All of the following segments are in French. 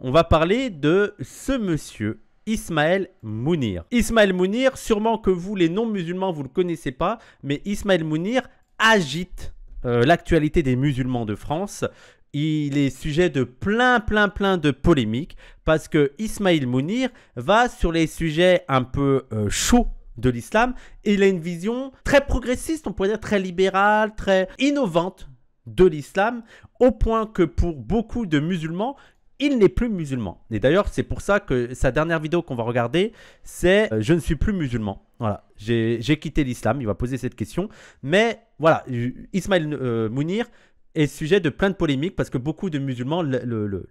On va parler de ce monsieur, Ismaël Mounir. Ismaël Mounir, sûrement que vous, les non-musulmans, vous ne le connaissez pas, mais Ismaël Mounir agite l'actualité des musulmans de France. Il est sujet de plein de polémiques parce que Ismaël Mounir va sur les sujets un peu chauds de l'islam et il a une vision très progressiste, on pourrait dire très libérale, très innovante de l'islam, au point que pour beaucoup de musulmans, il n'est plus musulman. Et d'ailleurs, c'est pour ça que sa dernière vidéo qu'on va regarder, c'est « Je ne suis plus musulman ». Voilà, j'ai quitté l'islam, il va poser cette question. Mais voilà, Ismaël Mounir est sujet de plein de polémiques parce que beaucoup de musulmans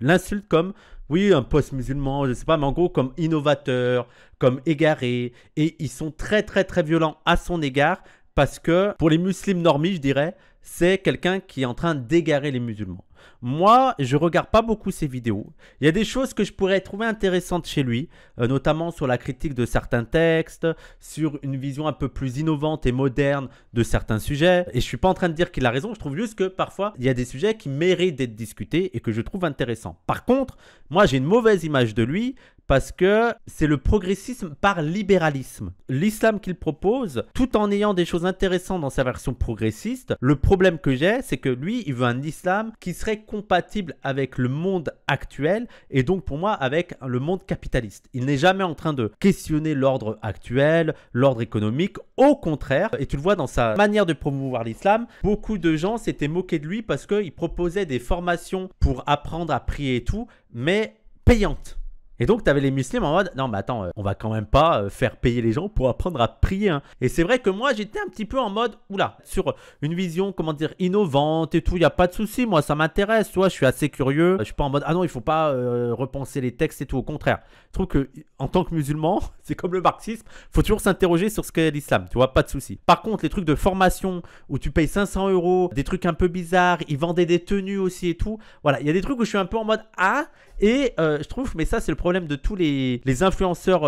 l'insultent comme, oui, un post-musulman, je ne sais pas, mais en gros comme innovateur, comme égaré. Et ils sont très violents à son égard parce que pour les musulmans normis, je dirais, c'est quelqu'un qui est en train d'égarer les musulmans. Moi, je ne regarde pas beaucoup ses vidéos. Il y a des choses que je pourrais trouver intéressantes chez lui, notamment sur la critique de certains textes, sur une vision un peu plus innovante et moderne de certains sujets. Et je ne suis pas en train de dire qu'il a raison, je trouve juste que parfois, il y a des sujets qui méritent d'être discutés et que je trouve intéressants. Par contre, moi, j'ai une mauvaise image de lui parce que c'est le progressisme par libéralisme. L'islam qu'il propose, tout en ayant des choses intéressantes dans sa version progressiste, le problème que j'ai, c'est que lui, il veut un islam qui serait compatible avec le monde actuel et donc pour moi avec le monde capitaliste. Il n'est jamais en train de questionner l'ordre actuel, l'ordre économique, au contraire, et tu le vois dans sa manière de promouvoir l'islam, beaucoup de gens s'étaient moqués de lui parce qu'il proposait des formations pour apprendre à prier et tout, mais payantes. Et donc, tu avais les musulmans en mode, non, mais attends, on va quand même pas faire payer les gens pour apprendre à prier. Hein. Et c'est vrai que moi, j'étais un petit peu en mode, oula, sur une vision, comment dire, innovante et tout, il n'y a pas de souci. Moi, ça m'intéresse, tu vois, je suis assez curieux. Je suis pas en mode, ah non, il faut pas repenser les textes et tout. Au contraire, je trouve que en tant que musulman, c'est comme le marxisme, il faut toujours s'interroger sur ce qu'est l'islam, tu vois, pas de souci. Par contre, les trucs de formation où tu payes 500 €, des trucs un peu bizarres, ils vendaient des tenues aussi et tout. Voilà, il y a des trucs où je suis un peu en mode, ah, et je trouve, mais ça, c'est le problème de tous les influenceurs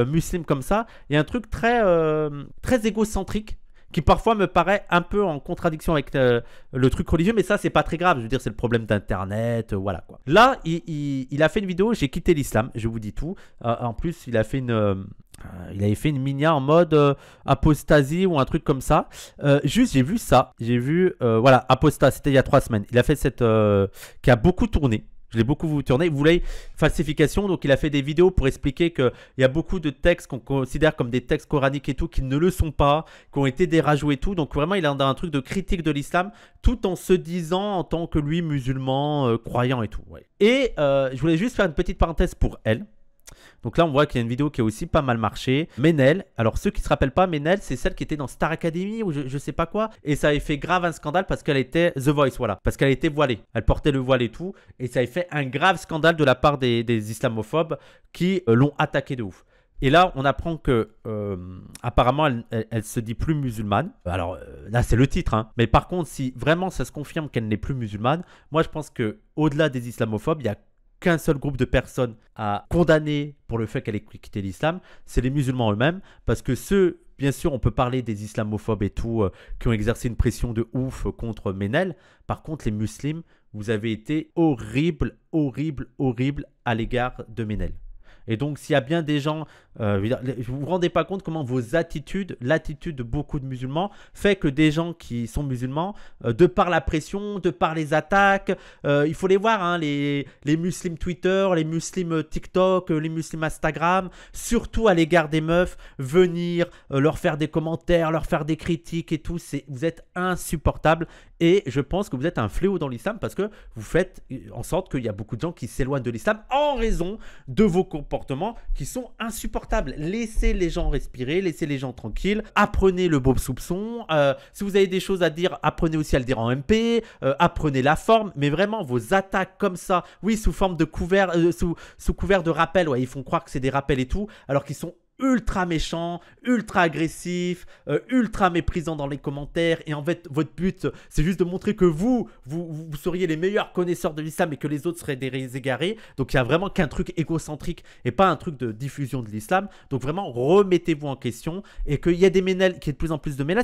musulmans comme ça. Il y a un truc très égocentrique qui parfois me paraît un peu en contradiction avec le truc religieux, mais ça, c'est pas très grave. Je veux dire, c'est le problème d'Internet, voilà quoi. Là, il a fait une vidéo, j'ai quitté l'islam, je vous dis tout. En plus, il avait fait une minia en mode apostasie ou un truc comme ça. Juste, j'ai vu ça. J'ai vu, voilà, apostat, c'était il y a 3 semaines. Il a fait cette qui a beaucoup tourné. Je l'ai beaucoup vu tourner. Vous voulez falsification, donc il a fait des vidéos pour expliquer qu'il y a beaucoup de textes qu'on considère comme des textes coraniques et tout, qui ne le sont pas, qui ont été dérajoués et tout. Donc vraiment, il a un truc de critique de l'islam, tout en se disant en tant que lui musulman, croyant et tout. Ouais. Et je voulais juste faire une petite parenthèse pour elle. Donc là, on voit qu'il y a une vidéo qui a aussi pas mal marché. Ménel, alors ceux qui ne se rappellent pas, Ménel, c'est celle qui était dans Star Academy ou je sais pas quoi. Et ça avait fait grave un scandale parce qu'elle était The Voice, voilà. Parce qu'elle était voilée. Elle portait le voile et tout. Et ça avait fait un grave scandale de la part des islamophobes qui l'ont attaqué de ouf. Et là, on apprend que apparemment, elle se dit plus musulmane. Alors là, c'est le titre. Hein. Mais par contre, si vraiment ça se confirme qu'elle n'est plus musulmane, moi, je pense qu'au-delà des islamophobes, il y a qu'un seul groupe de personnes à condamner pour le fait qu'elle ait quitté l'islam, c'est les musulmans eux-mêmes, parce que ceux, bien sûr, on peut parler des islamophobes et tout, qui ont exercé une pression de ouf contre Ménel. Par contre, les musulmans, vous avez été horrible à l'égard de Ménel. Et donc, s'il y a bien des gens, vous vous rendez pas compte comment vos attitudes, l'attitude de beaucoup de musulmans, fait que des gens qui sont musulmans, de par la pression, de par les attaques, il faut les voir, hein, les musulmans Twitter, les musulmans TikTok, les musulmans Instagram, surtout à l'égard des meufs, venir leur faire des commentaires, leur faire des critiques et tout, vous êtes insupportables. Et je pense que vous êtes un fléau dans l'islam parce que vous faites en sorte qu'il y a beaucoup de gens qui s'éloignent de l'islam en raison de vos comportements qui sont insupportables. Laissez les gens respirer, laissez les gens tranquilles, apprenez le beau soupçon. Si vous avez des choses à dire, apprenez aussi à le dire en MP, apprenez la forme. Mais vraiment, vos attaques comme ça, oui, sous forme de couvert, sous couvert de rappel, ouais, ils font croire que c'est des rappels et tout, alors qu'ils sont ultra méchant, ultra agressif, ultra méprisant dans les commentaires. Et en fait, votre but, c'est juste de montrer que vous seriez les meilleurs connaisseurs de l'islam et que les autres seraient des égarés. Donc, il n'y a vraiment qu'un truc égocentrique et pas un truc de diffusion de l'islam. Donc, vraiment, remettez-vous en question. Et qu'il y a des Ménel, qu'il y ait de plus en plus de Ménel,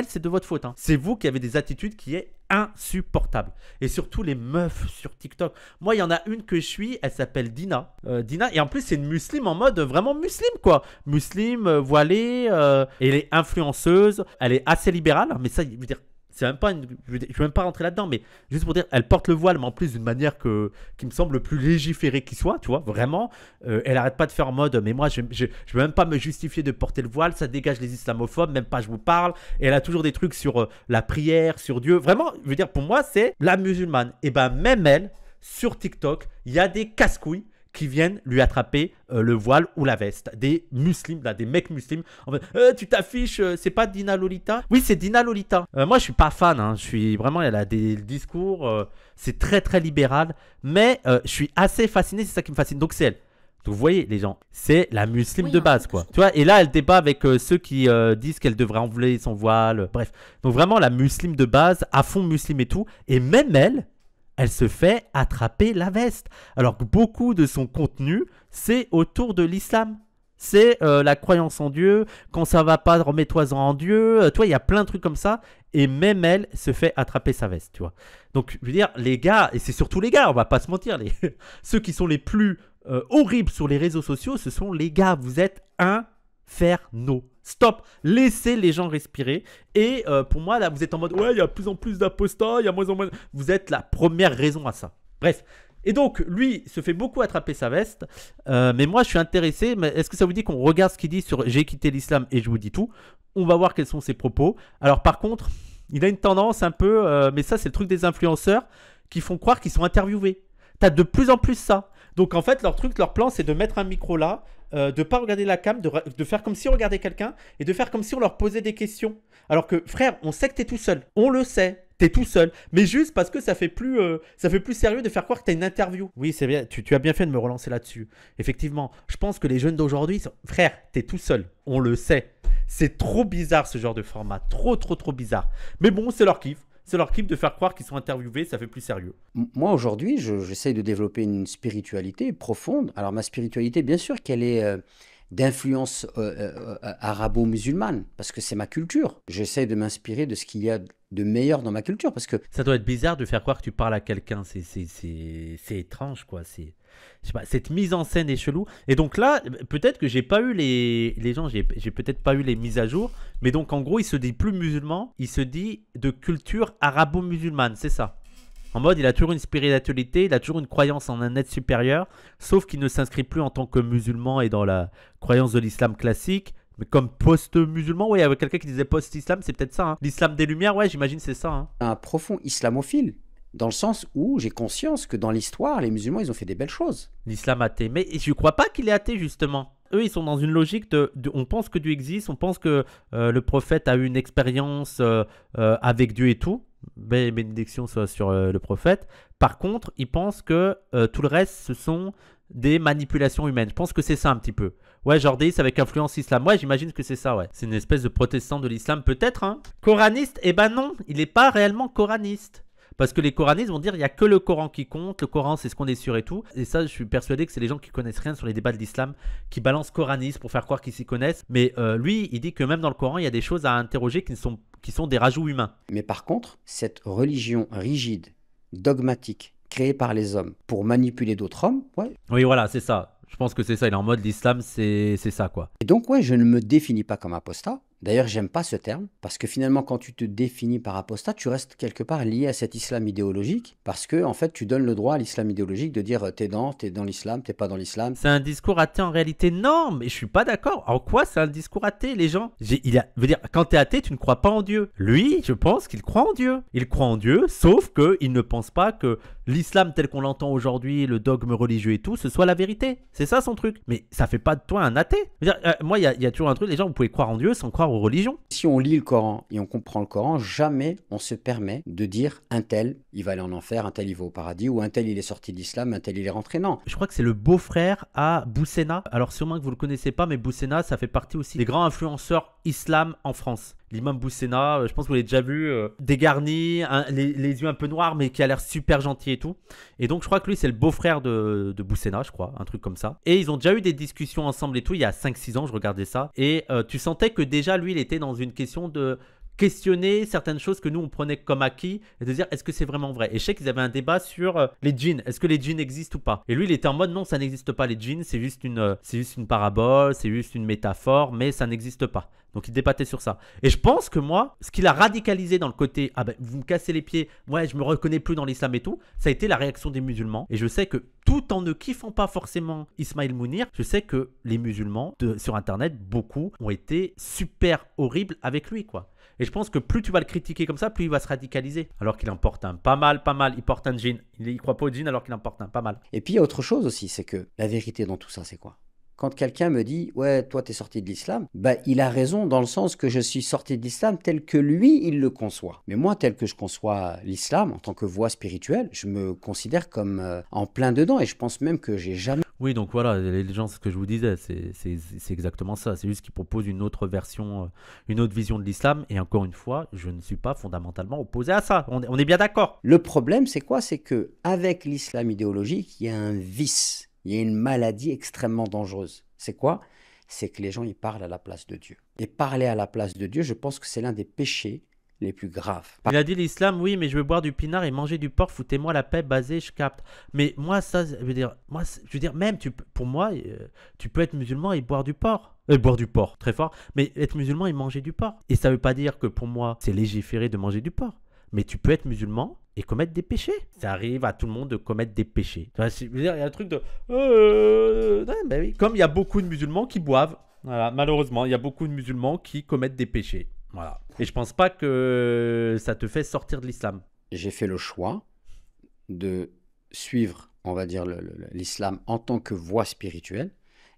c'est de votre faute. Hein. C'est vous qui avez des attitudes qui est insupportable. Et surtout les meufs sur TikTok. Moi, il y en a une que je suis, elle s'appelle Dina. Dina, et en plus, c'est une musulmane en mode vraiment musulmane, quoi. Musulmane, voilée, et elle est influenceuse, elle est assez libérale, mais ça, je veux dire, c'est même pas je vais même pas rentrer là-dedans, mais juste pour dire, elle porte le voile, mais en plus d'une manière qui me semble le plus légiférée qui soit, tu vois, vraiment. Elle arrête pas de faire en mode, mais moi, je veux même pas me justifier de porter le voile, ça dégage les islamophobes, même pas je vous parle. Et elle a toujours des trucs sur la prière, sur Dieu. Vraiment, je veux dire, pour moi, c'est la musulmane. Et ben, même elle, sur TikTok, il y a des casse-couilles qui viennent lui attraper le voile ou la veste. Des musulmans, là, des mecs musulmans. En fait, tu t'affiches, c'est pas Dina Lolita? Oui, c'est Dina Lolita. Moi, je suis pas fan. Hein. Je suis vraiment, elle a des discours, c'est très très libéral. Mais je suis assez fasciné, c'est ça qui me fascine. Donc c'est elle. Donc vous voyez, les gens, c'est la musulmane de base, quoi. Tu vois, et là, elle débat avec ceux qui disent qu'elle devrait enlever son voile. Bref. Donc vraiment, la musulmane de base, à fond musulmane et tout. Et même elle se fait attraper la veste. Alors que beaucoup de son contenu, c'est autour de l'islam. C'est la croyance en Dieu. Quand ça va pas, remets-toi en Dieu. Tu vois, il y a plein de trucs comme ça. Et même elle se fait attraper sa veste, tu vois. Donc, je veux dire, les gars, et c'est surtout les gars, on va pas se mentir, ceux qui sont les plus horribles sur les réseaux sociaux, ce sont les gars. Vous êtes infernaux. Stop, laissez les gens respirer. Et pour moi, là, vous êtes en mode, ouais, il y a de plus en plus d'apostats, il y a moins en moins. Vous êtes la première raison à ça. Bref. Et donc, lui se fait beaucoup attraper sa veste. Mais moi, je suis intéressé. Mais est-ce que ça vous dit qu'on regarde ce qu'il dit sur J'ai quitté l'islam et je vous dis tout? On va voir quels sont ses propos. Alors, par contre, il a une tendance un peu, mais ça, c'est le truc des influenceurs qui font croire qu'ils sont interviewés. T'as de plus en plus ça. Donc, en fait, leur plan, c'est de mettre un micro là. De ne pas regarder la cam, de faire comme si on regardait quelqu'un et de faire comme si on leur posait des questions. Alors que frère, on sait que t'es tout seul. On le sait, t'es tout seul. Mais juste parce que ça fait plus sérieux de faire croire que t'as une interview. Oui, c'est bien, tu as bien fait de me relancer là-dessus. Effectivement, je pense que les jeunes d'aujourd'hui, frère, t'es tout seul. On le sait. C'est trop bizarre ce genre de format. Trop bizarre. Mais bon, c'est leur kiff. C'est leur kiff de faire croire qu'ils sont interviewés, ça fait plus sérieux. Moi, aujourd'hui, j'essaye de développer une spiritualité profonde. Alors, ma spiritualité, bien sûr qu'elle est d'influence arabo-musulmane, parce que c'est ma culture. J'essaye de m'inspirer de ce qu'il y a de meilleur dans ma culture, parce que... Ça doit être bizarre de faire croire que tu parles à quelqu'un. C'est étrange, quoi. Je sais pas, cette mise en scène est chelou. Et donc là, peut-être que j'ai pas eu les gens, j'ai peut-être pas eu les mises à jour. Mais donc en gros, il se dit plus musulman, il se dit de culture arabo-musulmane, c'est ça. En mode, il a toujours une spiritualité, il a toujours une croyance en un être supérieur, sauf qu'il ne s'inscrit plus en tant que musulman et dans la croyance de l'islam classique. Mais comme post-musulman, ouais, il y avait quelqu'un qui disait post-islam, c'est peut-être ça. Hein. L'islam des Lumières, ouais, j'imagine c'est ça. Hein. Un profond islamophile. Dans le sens où j'ai conscience que dans l'histoire, les musulmans, ils ont fait des belles choses. L'islam athée. Mais je ne crois pas qu'il est athée, justement. Eux, ils sont dans une logique on pense que Dieu existe, on pense que le prophète a eu une expérience avec Dieu et tout. Bénédiction soit sur le prophète. Par contre, ils pensent que tout le reste, ce sont des manipulations humaines. Je pense que c'est ça un petit peu. Ouais, jordéiste avec influence islam. Ouais, j'imagine que c'est ça, ouais. C'est une espèce de protestant de l'islam, peut-être, hein. Coraniste? Eh ben non, il n'est pas réellement coraniste. Parce que les coranistes vont dire il n'y a que le Coran qui compte, le Coran c'est ce qu'on est sûr et tout. Et ça, je suis persuadé que c'est les gens qui connaissent rien sur les débats de l'islam qui balancent coranistes pour faire croire qu'ils s'y connaissent. Mais lui, il dit que même dans le Coran, il y a des choses à interroger qui sont des rajouts humains. Mais par contre, cette religion rigide, dogmatique, créée par les hommes pour manipuler d'autres hommes, ouais. Oui, voilà, c'est ça. Je pense que c'est ça. Il est en mode l'islam, c'est ça, quoi. Et donc, ouais, je ne me définis pas comme apostat. D'ailleurs, j'aime pas ce terme, parce que finalement, quand tu te définis par apostat, tu restes quelque part lié à cet islam idéologique, parce que, en fait, tu donnes le droit à l'islam idéologique de dire t'es dans l'islam, t'es pas dans l'islam. C'est un discours athée en réalité? Non, mais je suis pas d'accord. En quoi c'est un discours athée, les gens? Veut dire, quand t'es athée, tu ne crois pas en Dieu. Lui, je pense qu'il croit en Dieu. Il croit en Dieu, sauf qu'il ne pense pas que l'islam tel qu'on l'entend aujourd'hui, le dogme religieux et tout, ce soit la vérité. C'est ça son truc. Mais ça fait pas de toi un athée. Dire, moi, il y a toujours un truc, les gens, vous pouvez croire en Dieu sans croire aux religions. Si on lit le Coran et on comprend le Coran, jamais on se permet de dire un tel, il va aller en enfer, un tel, il va au paradis, ou un tel, il est sorti de l'islam, un tel, il est rentré. Non. Je crois que c'est le beau-frère à Boussena. Alors sûrement que vous le connaissez pas, mais Boussena, ça fait partie aussi des grands influenceurs islam en France. L'imam Boussena, je pense que vous l'avez déjà vu, dégarni, les yeux un peu noirs, mais qui a l'air super gentil et tout. Et donc, je crois que lui, c'est le beau-frère de Boussena, je crois, un truc comme ça. Et ils ont déjà eu des discussions ensemble et tout, il y a 5-6 ans, je regardais ça. Et tu sentais que déjà, lui, il était dans une question de questionner certaines choses que nous on prenait comme acquis et de dire est-ce que c'est vraiment vrai. Et je sais qu'ils avaient un débat sur les djinns, est-ce que les djinns existent ou pas. Et lui il était en mode non, ça n'existe pas les djinns, c'est juste une parabole, c'est juste une métaphore, mais ça n'existe pas. Donc il débattait sur ça. Et je pense que moi, ce qu'il a radicalisé dans le côté ah ben vous me cassez les pieds, ouais je me reconnais plus dans l'islam et tout, ça a été la réaction des musulmans. Et je sais que tout en ne kiffant pas forcément Ismaël Mounir, je sais que les musulmans sur internet, beaucoup ont été super horribles avec lui quoi. Et je pense que plus tu vas le critiquer comme ça, plus il va se radicaliser. Alors qu'il en porte un pas mal. Il porte un djinn. Il croit pas au djinn alors qu'il en porte un pas mal. Et puis il y a autre chose aussi, c'est que la vérité dans tout ça, c'est quoi? Quand quelqu'un me dit « Ouais, toi, t'es sorti de l'islam », bah, il a raison dans le sens que je suis sorti de l'islam tel que lui, il le conçoit. Mais moi, tel que je conçois l'islam, en tant que voie spirituelle, je me considère comme en plein dedans et je pense même que j'ai jamais... Oui, donc voilà, les gens, ce que je vous disais, c'est exactement ça. C'est juste qu'ils proposent une autre version, une autre vision de l'islam. Et encore une fois, je ne suis pas fondamentalement opposé à ça. On est bien d'accord. Le problème, c'est quoi? C'est qu'avec l'islam idéologique, il y a un vice. Il y a une maladie extrêmement dangereuse. C'est quoi? C'est que les gens, ils parlent à la place de Dieu. Et parler à la place de Dieu, je pense que c'est l'un des péchés les plus graves. Il a dit l'islam, oui, mais je veux boire du pinard et manger du porc, foutez-moi la paix, basé, je capte. Mais moi, ça, je veux dire, même, pour moi, tu peux être musulman et boire du porc. Boire du porc, très fort. Mais être musulman et manger du porc. Et ça veut pas dire que pour moi, c'est légiféré de manger du porc. Mais tu peux être musulman et commettre des péchés. Ça arrive à tout le monde de commettre des péchés. Tu vois, il y a un truc de... ben oui. Comme il y a beaucoup de musulmans qui boivent. Voilà, malheureusement, il y a beaucoup de musulmans qui commettent des péchés. Voilà. Et je pense pas que ça te fait sortir de l'islam. J'ai fait le choix de suivre, on va dire, l'islam en tant que voie spirituelle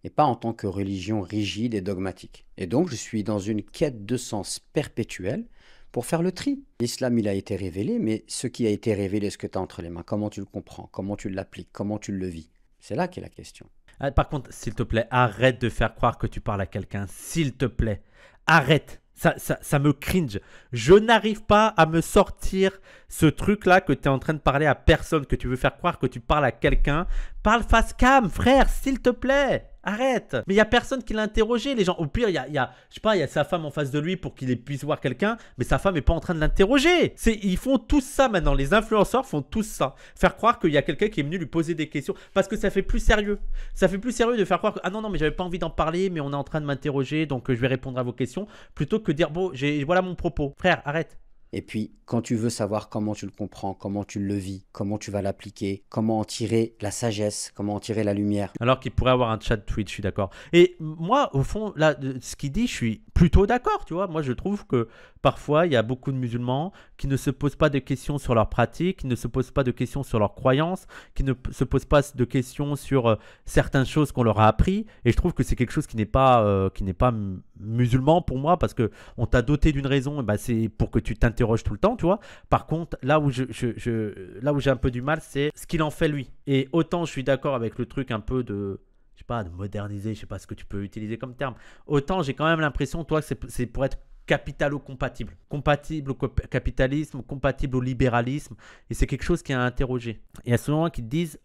et pas en tant que religion rigide et dogmatique. Et donc, je suis dans une quête de sens perpétuelle pour faire le tri. L'islam, il a été révélé, mais ce qui a été révélé, ce que tu as entre les mains, comment tu le comprends, comment tu l'appliques, comment tu le vis, c'est là qu'est la question. Par contre, s'il te plaît, arrête de faire croire que tu parles à quelqu'un. S'il te plaît, arrête. Ça me cringe. Je n'arrive pas à me sortir ce truc-là que tu es en train de parler à personne, que tu veux faire croire que tu parles à quelqu'un. Parle face cam, frère, s'il te plaît. Arrête. Mais il n'y a personne qui l'a interrogé. Les gens, au pire, il y a sa femme en face de lui pour qu'il puisse voir quelqu'un, mais sa femme n'est pas en train de l'interroger. Ils font tous ça maintenant. Les influenceurs font tous ça. Faire croire qu'il y a quelqu'un qui est venu lui poser des questions parce que ça fait plus sérieux. Ça fait plus sérieux de faire croire que ah non, mais j'avais pas envie d'en parler, mais on est en train de m'interroger, donc je vais répondre à vos questions, plutôt que dire bon, voilà mon propos. Frère, arrête. Et puis, quand tu veux savoir comment tu le comprends, comment tu le vis, comment tu vas l'appliquer, comment en tirer la sagesse, comment en tirer la lumière. Alors qu'il pourrait avoir un chat Twitch, je suis d'accord. Et moi, au fond, là, ce qu'il dit, je suis plutôt d'accord, tu vois. Moi, je trouve que parfois, il y a beaucoup de musulmans qui ne se posent pas de questions sur leur pratique, qui ne se posent pas de questions sur leurs croyances, qui ne se posent pas de questions sur certaines choses qu'on leur a appris. Et je trouve que c'est quelque chose qui n'est pas musulman pour moi, parce qu'on t'a doté d'une raison, et ben c'est pour que tu t'interroges tout le temps, tu vois. Par contre, là où j'ai un peu du mal, c'est ce qu'il en fait lui. Et autant je suis d'accord avec le truc un peu de... je sais pas, de moderniser, je sais pas ce que tu peux utiliser comme terme. Autant j'ai quand même l'impression, toi, que c'est pour être capitalo-compatible. Compatible au capitalisme, compatible au libéralisme. Et c'est quelque chose qui est à interroger. Et il y a souvent qui te disent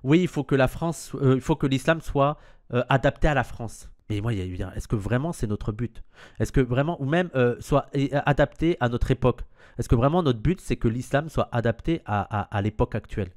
oui, il faut que l'islam soit adapté à la France. Mais moi, il y a est-ce que vraiment c'est notre but? Est-ce que vraiment, ou même soit adapté à notre époque? Est-ce que vraiment notre but, c'est que l'islam soit adapté à l'époque actuelle?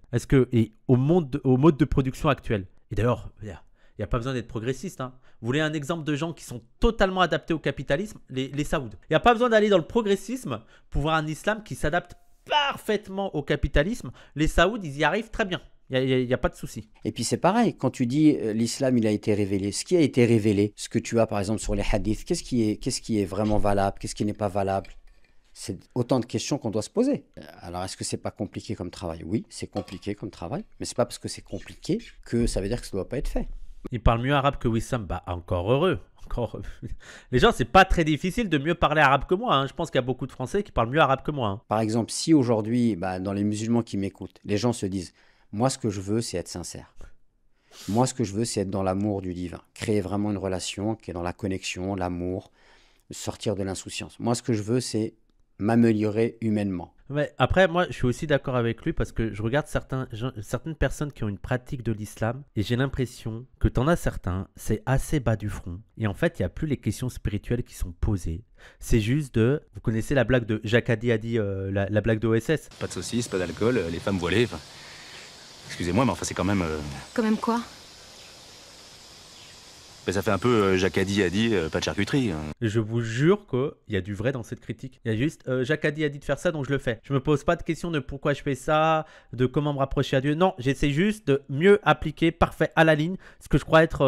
Et au mode de production actuel? Et d'ailleurs, il n'y a pas besoin d'être progressiste. Hein. Vous voulez un exemple de gens qui sont totalement adaptés au capitalisme? Les Saouds. Il n'y a pas besoin d'aller dans le progressisme pour voir un islam qui s'adapte parfaitement au capitalisme. Les Saouds, ils y arrivent très bien. Il n'y a pas de souci. Et puis c'est pareil, quand tu dis l'islam il a été révélé, ce qui a été révélé, ce que tu as par exemple sur les hadiths, qu'est-ce qui est vraiment valable, qu'est-ce qui n'est pas valable? C'est autant de questions qu'on doit se poser. Alors est-ce que c'est pas compliqué comme travail? Oui, c'est compliqué comme travail, mais c'est pas parce que c'est compliqué que ça veut dire que ça doit pas être fait. Il parle mieux arabe que Wissam, bah encore heureux. Les gens, c'est pas très difficile de mieux parler arabe que moi. Hein. Je pense qu'il y a beaucoup de Français qui parlent mieux arabe que moi. Hein. Par exemple, si aujourd'hui, dans les musulmans qui m'écoutent, les gens se disent moi, ce que je veux, c'est être sincère. Moi, ce que je veux, c'est être dans l'amour du divin. Créer vraiment une relation qui est dans la connexion, l'amour, sortir de l'insouciance. Moi, ce que je veux, c'est m'améliorer humainement. Mais après, moi, je suis aussi d'accord avec lui parce que je regarde certaines personnes qui ont une pratique de l'islam et j'ai l'impression que t'en as certains, c'est assez bas du front. Et en fait, il n'y a plus les questions spirituelles qui sont posées. C'est juste de... Vous connaissez la blague de... Jacques Hadi a dit la blague de OSS. Pas de saucisses, pas d'alcool, les femmes voilées, enfin... Excusez-moi, mais enfin, c'est quand même... Quand même quoi? Ben, ça fait un peu Jacques Hadi a dit, pas de charcuterie. Hein. Je vous jure qu'il y a du vrai dans cette critique. Il y a juste Jacques Hadi a dit de faire ça, donc je le fais. Je me pose pas de questions de pourquoi je fais ça, de comment me rapprocher à Dieu. Non, j'essaie juste de mieux appliquer, parfait, à la ligne, ce que je crois être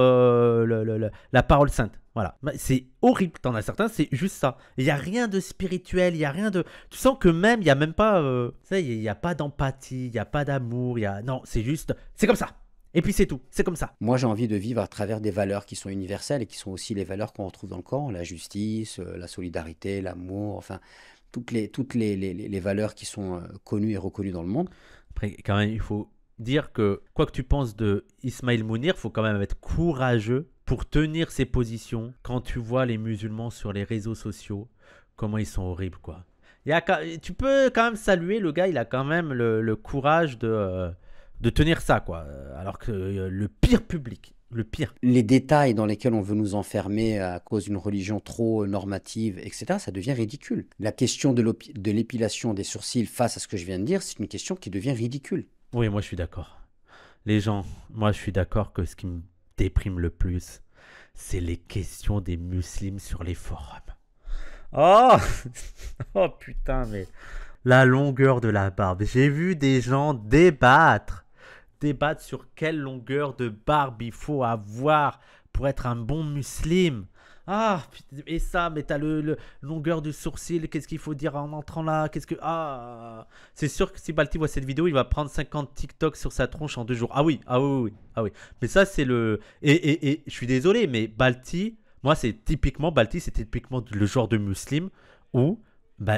la parole sainte. Voilà. C'est horrible. T'en as certains, c'est juste ça. Il n'y a rien de spirituel, il n'y a rien de... Tu sens que même, il n'y a même pas... il n'y a pas d'empathie, il n'y a pas d'amour, Non, c'est juste... C'est comme ça. Et puis c'est tout, c'est comme ça. Moi, j'ai envie de vivre à travers des valeurs qui sont universelles et qui sont aussi les valeurs qu'on retrouve dans le Coran, la justice, la solidarité, l'amour, enfin, toutes les valeurs qui sont connues et reconnues dans le monde. Après, quand même, il faut dire que, quoi que tu penses de Ismaël Mounir, il faut quand même être courageux pour tenir ses positions quand tu vois les musulmans sur les réseaux sociaux, comment ils sont horribles, quoi. Tu peux quand même saluer le gars, il a quand même le courage de tenir ça, quoi. Alors que le pire public, le pire. Les détails dans lesquels on veut nous enfermer à cause d'une religion trop normative, etc., ça devient ridicule. La question de l'épilation des sourcils face à ce que je viens de dire, c'est une question qui devient ridicule. Oui, moi je suis d'accord. Les gens, moi je suis d'accord que ce qui me déprime le plus, c'est les questions des musulmans sur les forums. Oh oh putain, mais la longueur de la barbe. J'ai vu des gens débattre sur quelle longueur de barbe il faut avoir pour être un bon musulman. Ah, et ça, mais t'as le longueur de sourcil, qu'est-ce qu'il faut dire en entrant là? C'est sûr que si Balti voit cette vidéo, il va prendre 50 TikTok sur sa tronche en 2 jours. Ah oui, ah oui, oui, ah oui. Mais ça, c'est le... Et je suis désolé, mais Balti, moi, c'est typiquement le genre de musulman où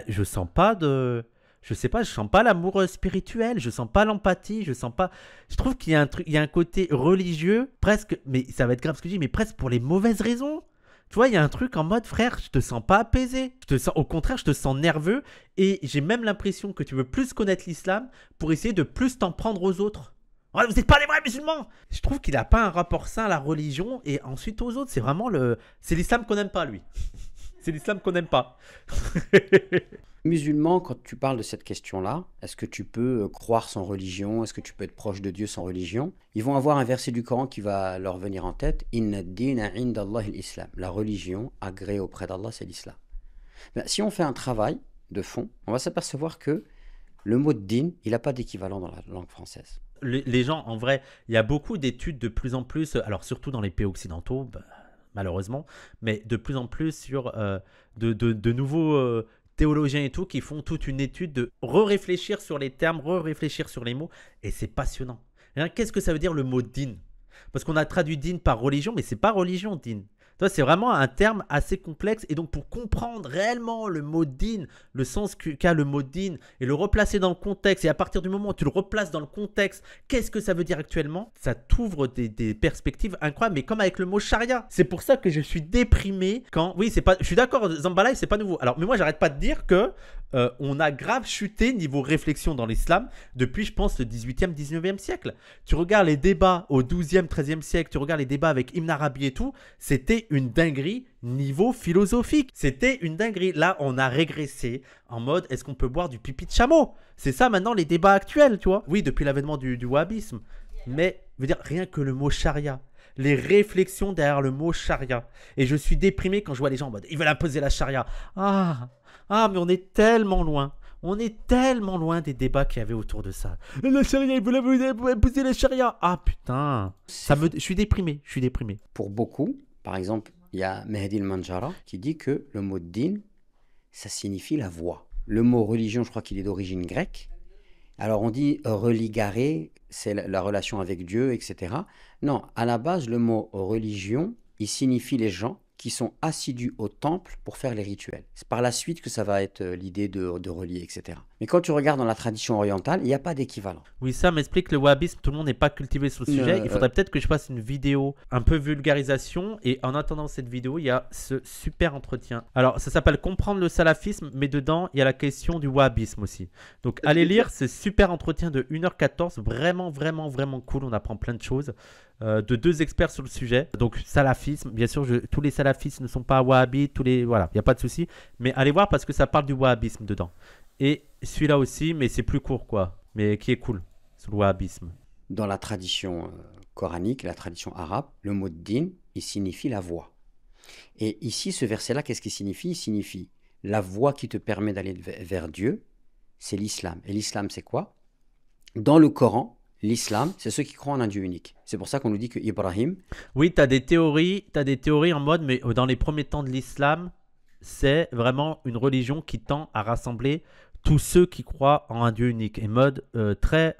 je sens pas de... Je sais pas, je sens pas l'amour spirituel, je sens pas l'empathie, je sens pas... Je trouve qu'il y a il y a un côté religieux, presque, mais ça va être grave ce que je dis, mais presque pour les mauvaises raisons. Tu vois, il y a un truc en mode, frère, je te sens pas apaisé. Au contraire, je te sens nerveux et j'ai même l'impression que tu veux plus connaître l'islam pour essayer de plus t'en prendre aux autres. Voilà, vous n'êtes pas les vrais musulmans. Je trouve qu'il a pas un rapport sain à la religion et ensuite aux autres. C'est vraiment c'est l'islam qu'on n'aime pas, lui. C'est l'islam qu'on n'aime pas. Musulman, quand tu parles de cette question-là, est-ce que tu peux croire sans religion? Est-ce que tu peux être proche de Dieu sans religion? Ils vont avoir un verset du Coran qui va leur venir en tête. Inna ad-dina inda Allah al-Islam. La religion agréée auprès d'Allah, c'est l'islam. Si on fait un travail de fond, on va s'apercevoir que le mot din, il n'a pas d'équivalent dans la langue française. Les gens, en vrai, il y a beaucoup d'études de plus en plus, alors surtout dans les pays occidentaux, malheureusement, mais de plus en plus sur de nouveaux... théologiens et tout, qui font toute une étude de réfléchir sur les termes, réfléchir sur les mots, et c'est passionnant. Qu'est-ce que ça veut dire le mot din? Parce qu'on a traduit din par religion, mais c'est pas religion, din. C'est vraiment un terme assez complexe, et donc pour comprendre réellement le mot din, le sens qu'a le mot din, et le replacer dans le contexte, et à partir du moment où tu le replaces dans le contexte, qu'est-ce que ça veut dire actuellement? Ça t'ouvre des perspectives incroyables, mais comme avec le mot charia. C'est pour ça que je suis déprimé quand... Oui, c'est pas... Je suis d'accord, Zambalai, c'est pas nouveau. Alors, mais moi, j'arrête pas de dire que on a grave chuté niveau réflexion dans l'islam depuis, je pense, le 18e, 19e siècle. Tu regardes les débats au 12e, 13e siècle, tu regardes les débats avec Ibn Arabi et tout, c'était une dinguerie niveau philosophique. C'était une dinguerie. Là, on a régressé en mode, est-ce qu'on peut boire du pipi de chameau? C'est ça maintenant les débats actuels, tu vois. Oui, depuis l'avènement du wahhabisme. Mais, je veux dire, rien que le mot charia, les réflexions derrière le mot charia. Et je suis déprimé quand je vois les gens en mode, ils veulent imposer la charia. Ah, mais on est tellement loin. On est tellement loin des débats qu'il y avait autour de ça. La charia, ils veulent imposer la charia. Ah putain. Je suis déprimé. Pour beaucoup, par exemple, il y a Mehdi al-Manjara qui dit que le mot din, ça signifie la voie. Le mot religion, je crois qu'il est d'origine grecque. Alors on dit religare, c'est la relation avec Dieu, etc. Non, à la base, le mot religion, il signifie les gens qui sont assidus au temple pour faire les rituels. C'est par la suite que ça va être l'idée de relier, etc. Mais quand tu regardes dans la tradition orientale, il n'y a pas d'équivalent. Oui, ça m'explique le wahhabisme. Tout le monde n'est pas cultivé sur le sujet. Il faudrait peut-être que je fasse une vidéo un peu vulgarisation. Et en attendant cette vidéo, il y a ce super entretien. Alors, ça s'appelle Comprendre le salafisme, mais dedans, il y a la question du wahhabisme aussi. Donc, allez lire ce super entretien de 1h14. Vraiment, vraiment, vraiment cool. On apprend plein de choses. De 2 experts sur le sujet. Donc, salafisme. Bien sûr, tous les salafistes ne sont pas wahhabites. Voilà, il n'y a pas de souci. Mais allez voir parce que ça parle du wahhabisme dedans. Et celui-là aussi, mais c'est plus court, quoi. Mais qui est cool, sur le wahhabisme. Dans la tradition coranique, la tradition arabe, le mot din, il signifie la voie. Et ici, ce verset-là, qu'est-ce qu'il signifie? Il signifie la voie qui te permet d'aller vers Dieu, c'est l'islam. Et l'islam, c'est quoi? Dans le Coran, l'islam, c'est ceux qui croient en un Dieu unique. C'est pour ça qu'on nous dit que Ibrahim... Oui, tu as des théories en mode, mais dans les premiers temps de l'islam, c'est vraiment une religion qui tend à rassembler tous ceux qui croient en un Dieu unique. Et mode très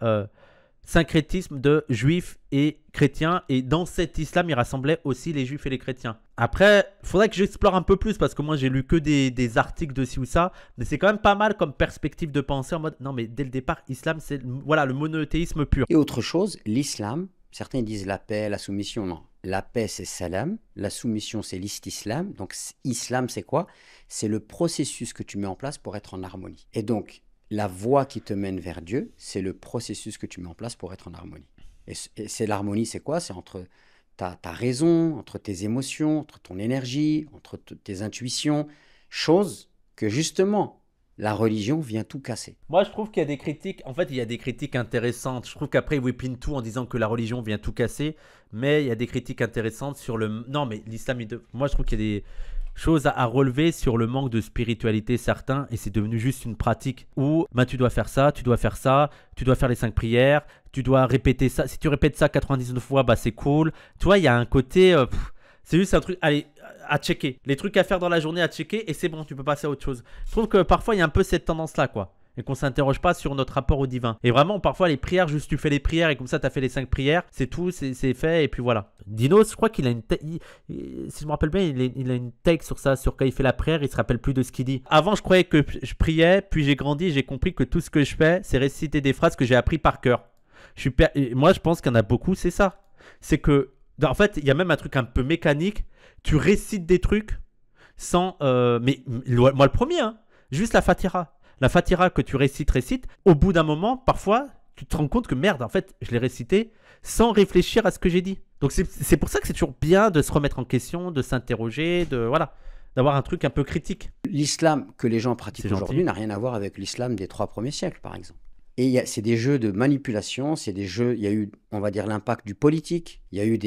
syncrétisme de juifs et chrétiens. Et dans cet islam, il rassemblait aussi les juifs et les chrétiens. Après, il faudrait que j'explore un peu plus parce que moi, j'ai lu que des articles de ci ou ça. Mais c'est quand même pas mal comme perspective de pensée en mode, non mais dès le départ, islam, c'est voilà, le monothéisme pur. Et autre chose, l'islam, certains disent la paix, la soumission, non. La paix, c'est salam. La soumission, c'est l'istislam. Donc, islam, c'est quoi? C'est le processus que tu mets en place pour être en harmonie. Et donc, la voie qui te mène vers Dieu, c'est le processus que tu mets en place pour être en harmonie. Et c'est l'harmonie, c'est quoi? C'est entre ta raison, entre tes émotions, entre ton énergie, entre tes intuitions. Chose que, justement, la religion vient tout casser. Moi, je trouve qu'il y a des critiques. En fait, il y a des critiques intéressantes. Je trouve qu'après, ils whippent tout en disant que la religion vient tout casser. Mais il y a des critiques intéressantes sur le... Non, mais l'islam... Moi, je trouve qu'il y a des choses à relever sur le manque de spiritualité certains. Et c'est devenu juste une pratique où tu dois faire ça, tu dois faire ça, tu dois faire les 5 prières, tu dois répéter ça. Si tu répètes ça 99 fois, c'est cool. Tu vois, il y a un côté... c'est juste un truc... Allez... à checker, les trucs à faire dans la journée à checker et c'est bon, tu peux passer à autre chose. Je trouve que parfois il y a un peu cette tendance là quoi, et qu'on s'interroge pas sur notre rapport au divin. Et vraiment parfois les prières, juste tu fais les prières et comme ça tu as fait les 5 prières, c'est tout, c'est fait et puis voilà. Dinos, je crois qu'il a une si je me rappelle bien, il a une take sur ça, sur quand il fait la prière, il se rappelle plus de ce qu'il dit. Avant je croyais que je priais, puis j'ai grandi et j'ai compris que tout ce que je fais c'est réciter des phrases que j'ai appris par cœur. Moi je pense qu'il y en a beaucoup, c'est ça. C'est que en fait il y a même un truc un peu mécanique. Tu récites des trucs sans... mais moi le premier, hein, juste la Fatira. La Fatira que tu récites, au bout d'un moment, parfois, tu te rends compte que merde, en fait, je l'ai récité sans réfléchir à ce que j'ai dit. Donc c'est pour ça que c'est toujours bien de se remettre en question, de s'interroger, d'avoir un truc un peu critique. L'islam que les gens pratiquent aujourd'hui n'a rien à voir avec l'islam des 3 premiers siècles, par exemple. Et c'est des jeux de manipulation, c'est des jeux, il y a eu, on va dire, l'impact du politique, il y a eu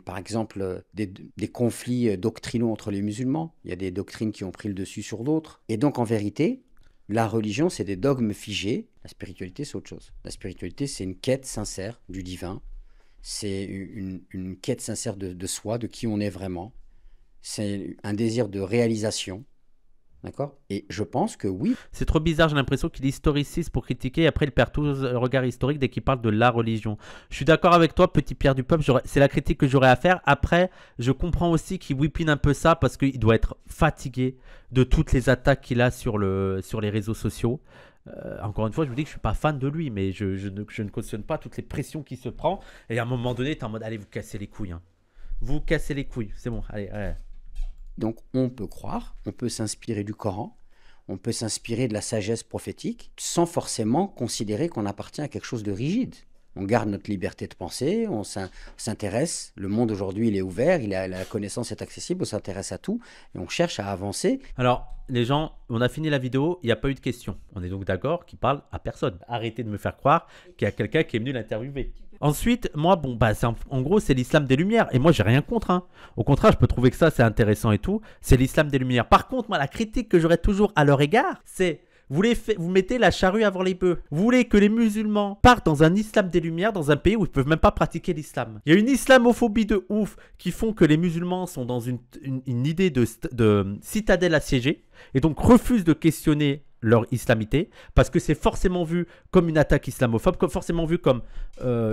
par exemple, des conflits doctrinaux entre les musulmans, il y a des doctrines qui ont pris le dessus sur d'autres. Et donc, en vérité, la religion, c'est des dogmes figés, la spiritualité, c'est autre chose. La spiritualité, c'est une quête sincère du divin, c'est une quête sincère de soi, de qui on est vraiment, c'est un désir de réalisation. D'accord? Et je pense que oui. C'est trop bizarre, j'ai l'impression qu'il historicise pour critiquer et après il perd tout le regard historique dès qu'il parle de la religion. Je suis d'accord avec toi, petit Pierre du Peuple, c'est la critique que j'aurais à faire. Après, je comprends aussi qu'il whippine un peu ça parce qu'il doit être fatigué de toutes les attaques qu'il a sur les réseaux sociaux. Encore une fois, je vous dis que je ne suis pas fan de lui, mais je ne cautionne pas toutes les pressions qu'il se prend. Et à un moment donné, tu es en mode, allez, vous cassez les couilles. Hein. Vous cassez les couilles, c'est bon, allez. Donc on peut croire, on peut s'inspirer du Coran, on peut s'inspirer de la sagesse prophétique sans forcément considérer qu'on appartient à quelque chose de rigide. On garde notre liberté de penser, on s'intéresse, le monde aujourd'hui il est ouvert, la connaissance est accessible, on s'intéresse à tout et on cherche à avancer. Alors les gens, on a fini la vidéo, il n'y a pas eu de questions. On est donc d'accord qu'il parle à personne. Arrêtez de me faire croire qu'il y a quelqu'un qui est venu l'interviewer. Ensuite, moi, en gros, c'est l'islam des Lumières. Et moi, j'ai rien contre. Hein. Au contraire, je peux trouver que ça, c'est intéressant et tout. C'est l'islam des Lumières. Par contre, moi, la critique que j'aurais toujours à leur égard, c'est vous mettez la charrue avant les bœufs. Vous voulez que les musulmans partent dans un islam des Lumières, dans un pays où ils ne peuvent même pas pratiquer l'islam. Il y a une islamophobie de ouf qui font que les musulmans sont dans une idée de citadelle assiégée et donc refusent de questionner leur islamité, parce que c'est forcément vu comme une attaque islamophobe, forcément vu comme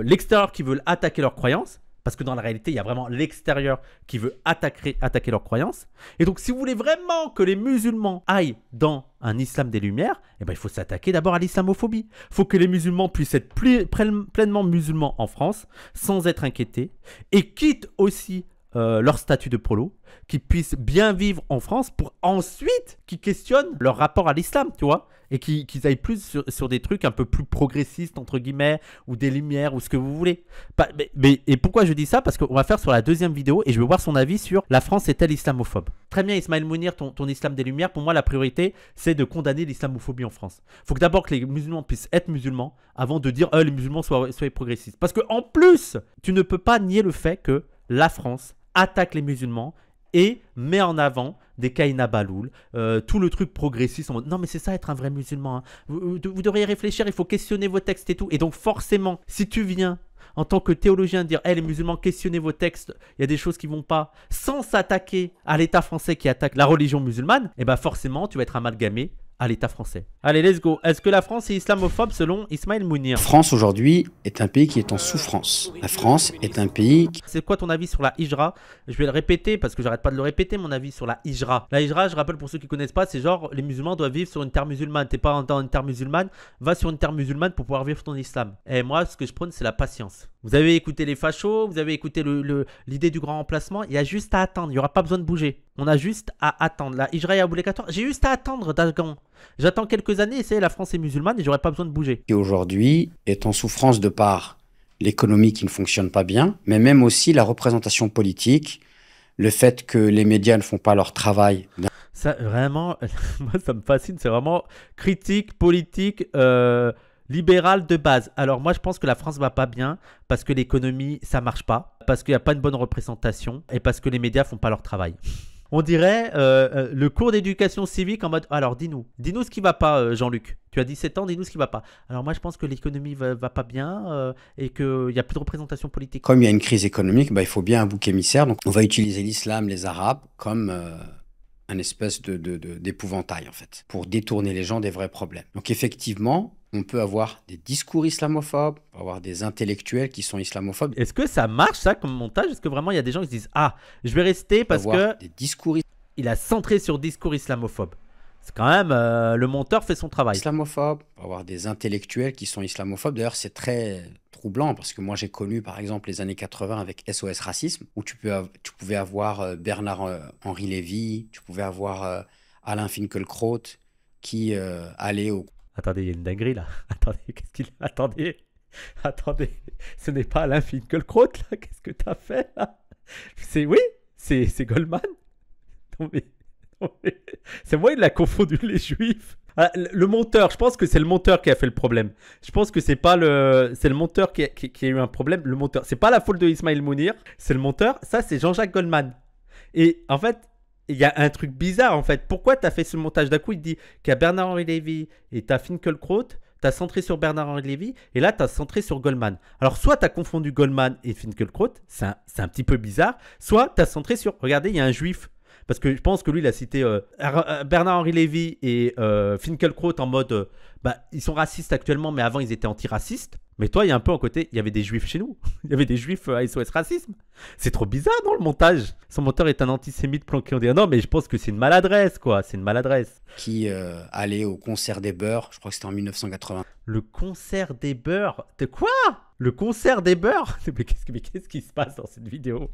l'extérieur qui veut attaquer leurs croyances, Parce que dans la réalité, il y a vraiment l'extérieur qui veut attaquer leurs croyances. Et donc, si vous voulez vraiment que les musulmans aillent dans un islam des Lumières, eh ben, il faut s'attaquer d'abord à l'islamophobie. Il faut que les musulmans puissent être pleinement musulmans en France, sans être inquiétés. Et quitte aussi leur statut de prolo, qu'ils puissent bien vivre en France pour ensuite qu'ils questionnent leur rapport à l'islam, tu vois, et qu'ils aillent plus sur des trucs un peu plus progressistes, entre guillemets, ou des lumières, ou ce que vous voulez. Et pourquoi je dis ça? Parce qu'on va faire sur la deuxième vidéo, et je veux voir son avis sur la France est-elle islamophobe. Très bien, Ismaël Mounir, ton islam des lumières, pour moi, la priorité, c'est de condamner l'islamophobie en France. Il faut que d'abord que les musulmans puissent être musulmans, avant de dire les musulmans soient progressistes. Parce qu'en plus, tu ne peux pas nier le fait que la France attaque les musulmans et met en avant des Kaïna Baloul, tout le truc progressiste en mode non mais c'est ça être un vrai musulman, hein. Vous devriez réfléchir, il faut questionner vos textes et tout. Et donc forcément, si tu viens en tant que théologien dire les musulmans, questionnez vos textes, il y a des choses qui vont pas, sans s'attaquer à l'État français qui attaque la religion musulmane, et ben forcément tu vas être amalgamé à l'État français. Allez, let's go. Est-ce que la France est islamophobe selon Ismaël Mounir? La France aujourd'hui est un pays qui est en souffrance. La France est un pays qui... C'est quoi ton avis sur la hijra? Je vais le répéter parce que j'arrête pas de le répéter, mon avis sur la hijra. La hijra, je rappelle pour ceux qui connaissent pas, c'est genre les musulmans doivent vivre sur une terre musulmane. T'es pas dans une terre musulmane, va sur une terre musulmane pour pouvoir vivre ton islam. Et moi, ce que je prône, c'est la patience. Vous avez écouté les fachos, vous avez écouté l'idée du grand remplacement, il y a juste à attendre, il n'y aura pas besoin de bouger. On a juste à attendre. La hijra est obligatoire, j'ai juste à attendre, Dagan. J'attends quelques années et c'est la France est musulmane et j'aurai pas besoin de bouger. qui aujourd'hui est en souffrance de par l'économie qui ne fonctionne pas bien, mais même aussi la représentation politique, le fait que les médias ne font pas leur travail. Ça, vraiment, moi ça me fascine, c'est vraiment critique, politique, libérale de base. Alors moi je pense que la France va pas bien parce que l'économie ça marche pas, parce qu'il n'y a pas une bonne représentation et parce que les médias font pas leur travail. On dirait le cours d'éducation civique en mode alors dis-nous ce qui va pas, Jean-Luc. Tu as 17 ans, dis-nous ce qui va pas. Alors moi je pense que l'économie va pas bien et qu'il n'y a plus de représentation politique. Comme il y a une crise économique, il faut bien un bouc émissaire. Donc on va utiliser l'islam, les Arabes, comme un espèce d'épouvantail en fait, pour détourner les gens des vrais problèmes. Donc effectivement, on peut avoir des discours islamophobes, on peut avoir des intellectuels qui sont islamophobes. Est-ce que ça marche ça comme montage? Est-ce que vraiment il y a des gens qui se disent ah je vais rester parce que des discours il a centré sur discours islamophobe. C'est quand même le monteur fait son travail. islamophobes, on peut avoir des intellectuels qui sont islamophobes. D'ailleurs c'est très troublant parce que moi j'ai connu par exemple les années 80 avec SOS Racisme où tu pouvais avoir Bernard-Henri Lévy, tu pouvais avoir Alain Finkielkraut qui allait au... Attendez, il y a une dinguerie là. Attendez, qu'est-ce qu'il... Attendez. Ce n'est pas Alain Finkielkraut là. Qu'est-ce que t'as fait là? Oui, c'est Goldman. Non mais... C'est moi, il a confondu les juifs. Ah, le monteur, je pense que c'est le monteur qui a fait le problème. Je pense que c'est le monteur qui a eu un problème. Le monteur, c'est pas la faute de Ismaël Mounir, c'est le monteur. Ça, c'est Jean-Jacques Goldman. Et en fait, il y a un truc bizarre en fait. Pourquoi tu as fait ce montage? D'un coup, il dit qu'il y a Bernard-Henri Lévy et tu as Finkielkraut. Tu as centré sur Bernard-Henri Lévy et là, tu as centré sur Goldman. Alors, soit tu as confondu Goldman et Finkielkraut, c'est un petit peu bizarre. Soit tu as centré sur, regardez, il y a un juif. Parce que je pense que lui, il a cité Bernard-Henri Lévy et Finkielkraut en mode ils sont racistes actuellement, mais avant, ils étaient antiracistes. Mais toi, il y a un peu en côté, il y avait des juifs chez nous. Il y avait des juifs à SOS Racisme. C'est trop bizarre dans le montage. Son monteur est un antisémite planqué en disant non, mais je pense que c'est une maladresse, quoi. C'est une maladresse. Qui allait au concert des Beurs, je crois que c'était en 1980. Le concert des Beurs? De quoi? Le concert des Beurs? Mais qu'est-ce qui se passe dans cette vidéo?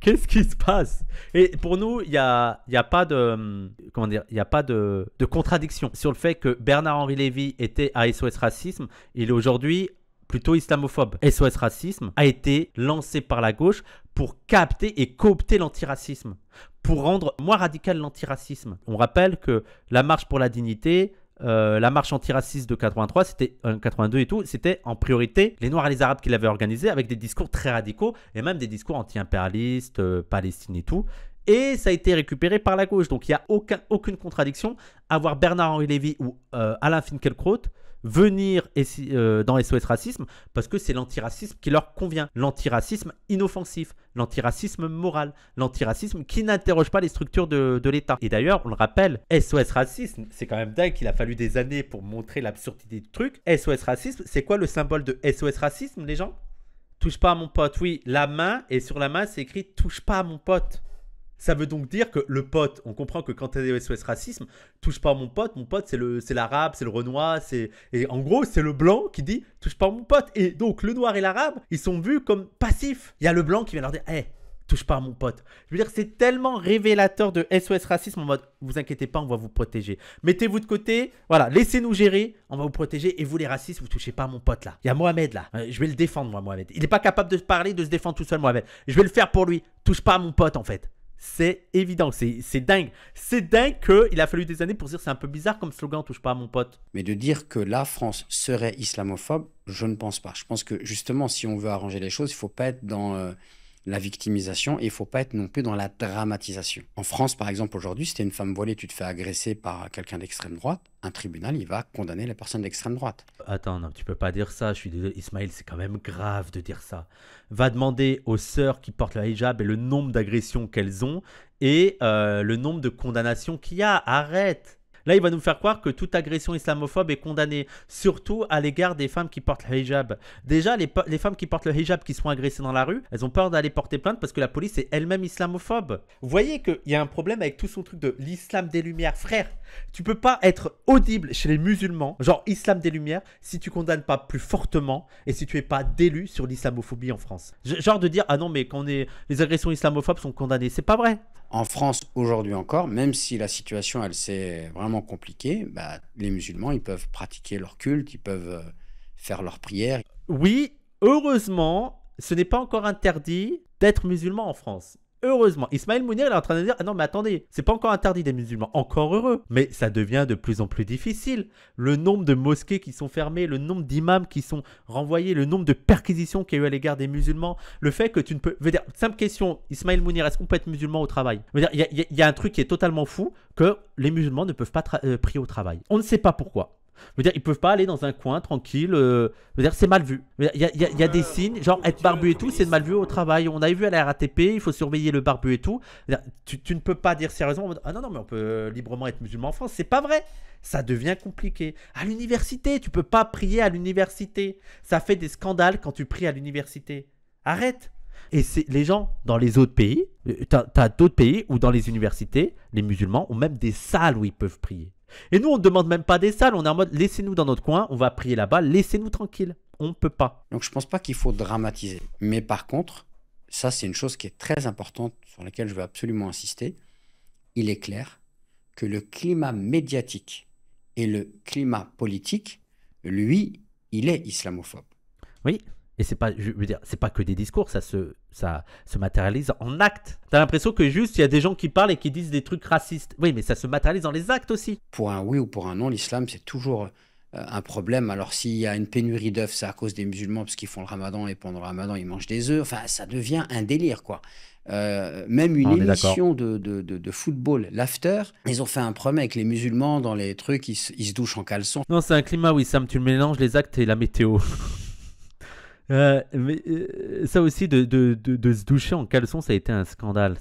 Qu'est-ce qui se passe? Et pour nous, il y a pas de comment dire, il y a pas de contradiction sur le fait que Bernard-Henri Lévy était à SOS Racisme. Il est aujourd'hui plutôt islamophobe. SOS Racisme a été lancé par la gauche pour capter et coopter l'antiracisme, pour rendre moins radical l'antiracisme. On rappelle que la marche pour la dignité, la marche antiraciste de 83, c'était 82 et tout, c'était en priorité les Noirs et les Arabes qui l'avaient organisé avec des discours très radicaux et même des discours anti-impérialistes, Palestine et tout. Et ça a été récupéré par la gauche. Donc il n'y a aucune contradiction à voir Bernard-Henri Lévy ou Alain Finkielkraut venir dans SOS Racisme parce que c'est l'antiracisme qui leur convient. L'antiracisme inoffensif, l'antiracisme moral, l'antiracisme qui n'interroge pas les structures de l'État. Et d'ailleurs, on le rappelle, SOS Racisme, c'est quand même dingue qu'il a fallu des années pour montrer l'absurdité du truc. SOS Racisme, c'est quoi le symbole de SOS Racisme, les gens? touche pas à mon pote. Oui, la main, et sur la main, c'est écrit touche pas à mon pote. Ça veut donc dire que le pote, on comprend que quand tu es SOS Racisme, touche pas à mon pote c'est l'arabe, c'est le renois, et en gros c'est le blanc qui dit touche pas à mon pote. Et donc le noir et l'arabe, ils sont vus comme passifs. Il y a le blanc qui vient leur dire hey, touche pas à mon pote. Je veux dire, c'est tellement révélateur de SOS Racisme en mode vous inquiétez pas, on va vous protéger. Mettez-vous de côté, voilà, laissez-nous gérer, on va vous protéger. Et vous les racistes, vous touchez pas à mon pote là. Il y a Mohamed là, je vais le défendre moi, Mohamed. Il n'est pas capable de parler, de se défendre tout seul, Mohamed. Je vais le faire pour lui. Touche pas à mon pote en fait. C'est évident, c'est dingue. C'est dingue qu'il a fallu des années pour dire c'est un peu bizarre comme slogan, touche pas à mon pote. Mais de dire que la France serait islamophobe, je ne pense pas. Je pense que justement, si on veut arranger les choses, il ne faut pas être dans la victimisation et il ne faut pas être non plus dans la dramatisation. En France, par exemple, aujourd'hui, si tu es une femme voilée, tu te fais agresser par quelqu'un d'extrême droite, un tribunal, il va condamner la personne d'extrême droite. Attends, non, tu peux pas dire ça, je suis désolé. Ismaël, c'est quand même grave de dire ça. Va demander aux sœurs qui portent le hijab et le nombre d'agressions qu'elles ont et le nombre de condamnations qu'il y a. Arrête. Là, il va nous faire croire que toute agression islamophobe est condamnée, surtout à l'égard des femmes qui portent le hijab. Déjà, les femmes qui portent le hijab qui sont agressées dans la rue, elles ont peur d'aller porter plainte parce que la police est elle-même islamophobe. Vous voyez qu'il y a un problème avec tout son truc de l'islam des Lumières. Frère, tu peux pas être audible chez les musulmans, genre islam des Lumières, si tu condamnes pas plus fortement et si tu es pas d'élu sur l'islamophobie en France. Genre de dire, ah non, mais quand les agressions islamophobes sont condamnées. C'est pas vrai. En France, aujourd'hui encore, même si la situation, elle s'est vraiment compliquée, bah, les musulmans, ils peuvent pratiquer leur culte, ils peuvent faire leurs prières. Oui, heureusement, ce n'est pas encore interdit d'être musulman en France. Heureusement. Ismaël Mounir, il est en train de dire, ah non, mais attendez, c'est pas encore interdit des musulmans. Encore heureux. Mais ça devient de plus en plus difficile. Le nombre de mosquées qui sont fermées, le nombre d'imams qui sont renvoyés, le nombre de perquisitions qu'il y a eu à l'égard des musulmans, le fait que tu ne peux... Je veux dire, simple question, Ismaël Mounir, est-ce qu'on peut être musulman au travail? Je veux dire, il y a un truc qui est totalement fou, que les musulmans ne peuvent pas prier au travail. On ne sait pas pourquoi. Je veux dire, ils peuvent pas aller dans un coin tranquille. Je veux dire, c'est mal vu. Il y a des signes, genre être barbu et tout, c'est mal vu au travail. On avait vu à la RATP, il faut surveiller le barbu et tout. Tu ne peux pas dire sérieusement, ah non, mais on peut librement être musulman en France. C'est pas vrai. Ça devient compliqué. À l'université, tu peux pas prier à l'université. Ça fait des scandales quand tu pries à l'université. Arrête. Et c'est les gens dans les autres pays, t'as d'autres pays où dans les universités, les musulmans ont même des salles où ils peuvent prier. Et nous, on ne demande même pas des salles. On est en mode, laissez-nous dans notre coin, on va prier là-bas, laissez-nous tranquille. On ne peut pas. Donc, je ne pense pas qu'il faut dramatiser. Mais par contre, ça, c'est une chose qui est très importante, sur laquelle je veux absolument insister. Il est clair que le climat médiatique et le climat politique, lui, il est islamophobe. Oui. Et c'est pas, je veux dire, c'est pas que des discours, ça se matérialise en actes. T'as l'impression que juste il y a des gens qui parlent et qui disent des trucs racistes. Oui, mais ça se matérialise dans les actes aussi. Pour un oui ou pour un non, l'islam c'est toujours un problème. Alors s'il y a une pénurie d'œufs, c'est à cause des musulmans parce qu'ils font le ramadan et pendant le ramadan ils mangent des œufs. Enfin, ça devient un délire quoi. Même une émission de football, l'after, ils ont fait un problème avec les musulmans dans les trucs, ils se douchent en caleçon. Non, c'est un climat, oui, Sam, tu mélanges les actes et la météo. Mais ça aussi de se doucher en caleçon, ça a été un scandale.